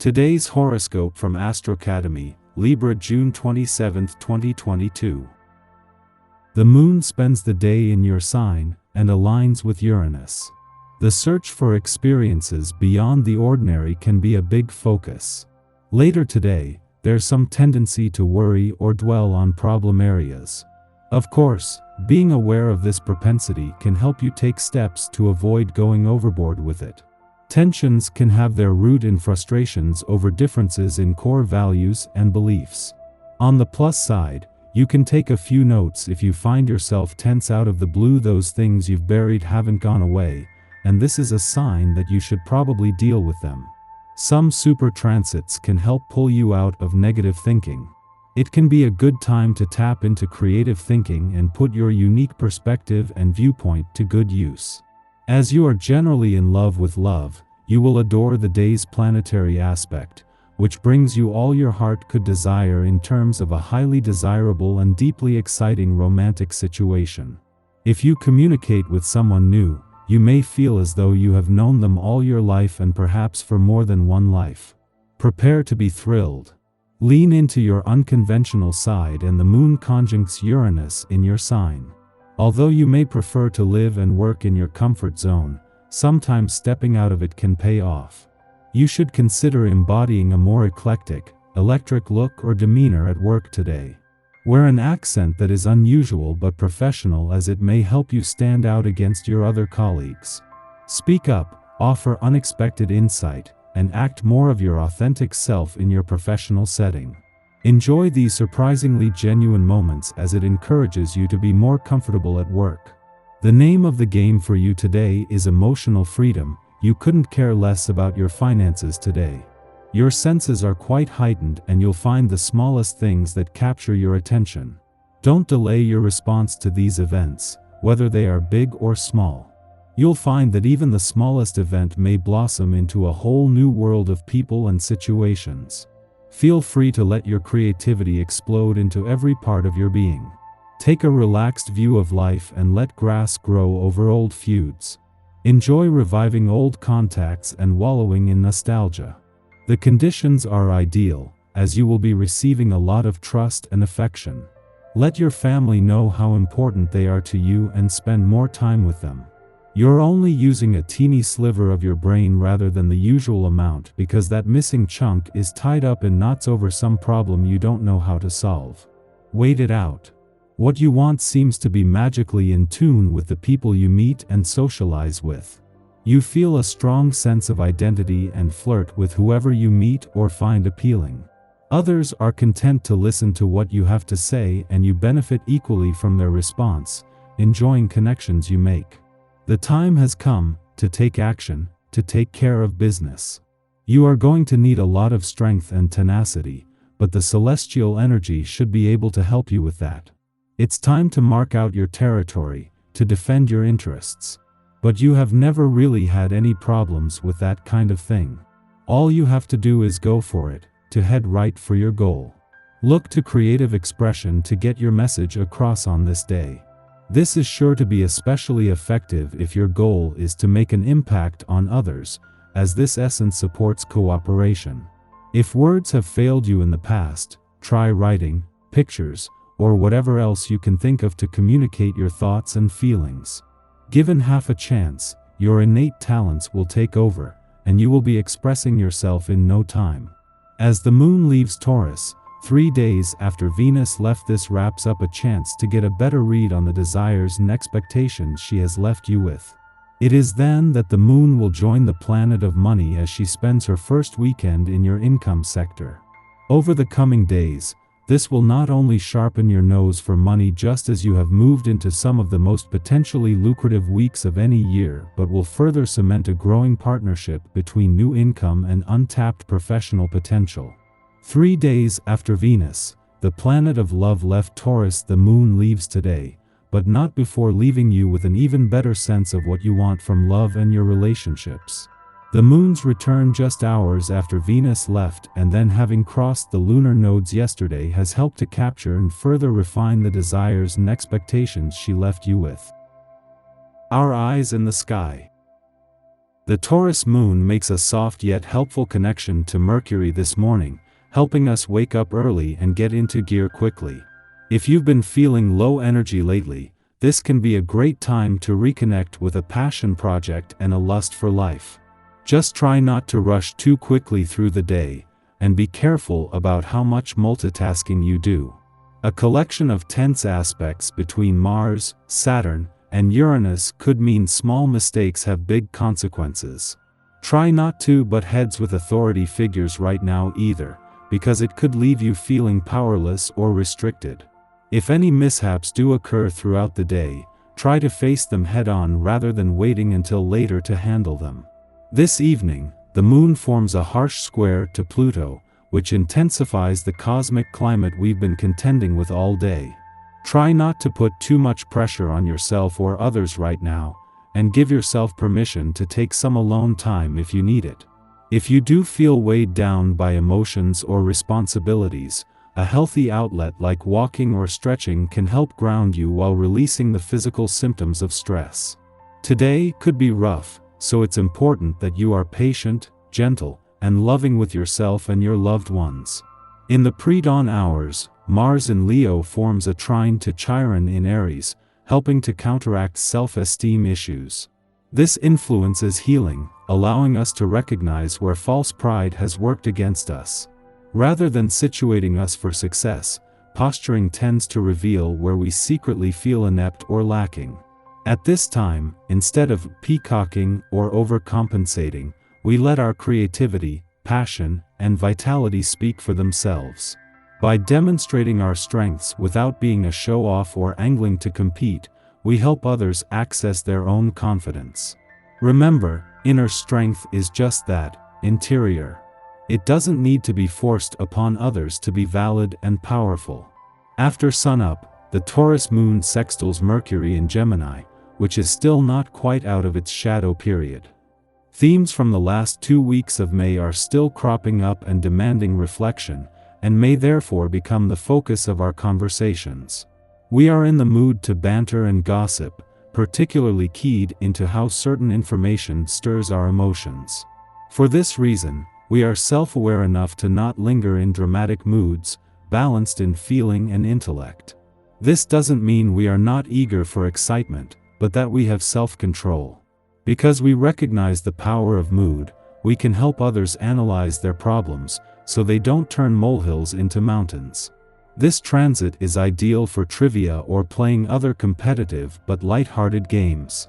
Today's horoscope from Astrocademy, Libra June 27, 2022. The moon spends the day in your sign and aligns with Uranus. The search for experiences beyond the ordinary can be a big focus. Later today, there's some tendency to worry or dwell on problem areas. Of course, being aware of this propensity can help you take steps to avoid going overboard with it. Tensions can have their root in frustrations over differences in core values and beliefs. On the plus side, you can take a few notes if you find yourself tense out of the blue. Those things you've buried haven't gone away, and this is a sign that you should probably deal with them. Some super transits can help pull you out of negative thinking. It can be a good time to tap into creative thinking and put your unique perspective and viewpoint to good use. As you are generally in love with love, you will adore the day's planetary aspect, which brings you all your heart could desire in terms of a highly desirable and deeply exciting romantic situation. If you communicate with someone new, you may feel as though you have known them all your life and perhaps for more than one life. Prepare to be thrilled. Lean into your unconventional side, and the moon conjuncts Uranus in your sign. Although you may prefer to live and work in your comfort zone, sometimes stepping out of it can pay off. You should consider embodying a more eclectic, electric look or demeanor at work today. Wear an accent that is unusual but professional, as it may help you stand out against your other colleagues. Speak up, offer unexpected insight, and act more of your authentic self in your professional setting. Enjoy these surprisingly genuine moments, as it encourages you to be more comfortable at work. The name of the game for you today is emotional freedom. You couldn't care less about your finances today. Your senses are quite heightened, and you'll find the smallest things that capture your attention. Don't delay your response to these events, whether they are big or small. You'll find that even the smallest event may blossom into a whole new world of people and situations. Feel free to let your creativity explode into every part of your being. Take a relaxed view of life and let grass grow over old feuds. Enjoy reviving old contacts and wallowing in nostalgia. The conditions are ideal, as you will be receiving a lot of trust and affection. Let your family know how important they are to you and spend more time with them. You're only using a teeny sliver of your brain rather than the usual amount, because that missing chunk is tied up in knots over some problem you don't know how to solve. Wait it out. What you want seems to be magically in tune with the people you meet and socialize with. You feel a strong sense of identity and flirt with whoever you meet or find appealing. Others are content to listen to what you have to say, and you benefit equally from their response, enjoying connections you make. The time has come to take action, to take care of business. You are going to need a lot of strength and tenacity, but the celestial energy should be able to help you with that. It's time to mark out your territory, to defend your interests. But you have never really had any problems with that kind of thing. All you have to do is go for it, to head right for your goal. Look to creative expression to get your message across on this day. This is sure to be especially effective if your goal is to make an impact on others, as this essence supports cooperation. If words have failed you in the past, try writing, pictures, or whatever else you can think of to communicate your thoughts and feelings. Given half a chance, your innate talents will take over, and you will be expressing yourself in no time. As the moon leaves Taurus, 3 days after Venus left, this wraps up a chance to get a better read on the desires and expectations she has left you with. It is then that the moon will join the planet of money as she spends her first weekend in your income sector. Over the coming days, this will not only sharpen your nose for money just as you have moved into some of the most potentially lucrative weeks of any year, but will further cement a growing partnership between new income and untapped professional potential. 3 days after Venus, the planet of love, left Taurus, the moon leaves today, but not before leaving you with an even better sense of what you want from love and your relationships. The moon's return just hours after Venus left, and then having crossed the lunar nodes yesterday, has helped to capture and further refine the desires and expectations she left you with. Our eyes in the sky. The Taurus moon makes a soft yet helpful connection to Mercury this morning, helping us wake up early and get into gear quickly. If you've been feeling low energy lately, this can be a great time to reconnect with a passion project and a lust for life. Just try not to rush too quickly through the day, and be careful about how much multitasking you do. A collection of tense aspects between Mars, Saturn, and Uranus could mean small mistakes have big consequences. Try not to butt heads with authority figures right now either, because it could leave you feeling powerless or restricted. If any mishaps do occur throughout the day, try to face them head-on rather than waiting until later to handle them. This evening, the moon forms a harsh square to Pluto, which intensifies the cosmic climate we've been contending with all day. Try not to put too much pressure on yourself or others right now, and give yourself permission to take some alone time if you need it. If you do feel weighed down by emotions or responsibilities, a healthy outlet like walking or stretching can help ground you while releasing the physical symptoms of stress. Today could be rough, so it's important that you are patient, gentle, and loving with yourself and your loved ones. In the pre-dawn hours, Mars in Leo forms a trine to Chiron in Aries, helping to counteract self-esteem issues. This influence is healing, allowing us to recognize where false pride has worked against us. Rather than situating us for success, posturing tends to reveal where we secretly feel inept or lacking. At this time, instead of peacocking or overcompensating, we let our creativity, passion, and vitality speak for themselves. By demonstrating our strengths without being a show-off or angling to compete, we help others access their own confidence. Remember, inner strength is just that, interior. It doesn't need to be forced upon others to be valid and powerful. After sunup, the Taurus moon sextiles Mercury in Gemini, which is still not quite out of its shadow period. Themes from the last 2 weeks of May are still cropping up and demanding reflection, and may therefore become the focus of our conversations. We are in the mood to banter and gossip, particularly keyed into how certain information stirs our emotions. For this reason, we are self-aware enough to not linger in dramatic moods, balanced in feeling and intellect. This doesn't mean we are not eager for excitement, but that we have self-control. Because we recognize the power of mood, we can help others analyze their problems, so they don't turn molehills into mountains. This transit is ideal for trivia or playing other competitive but light-hearted games.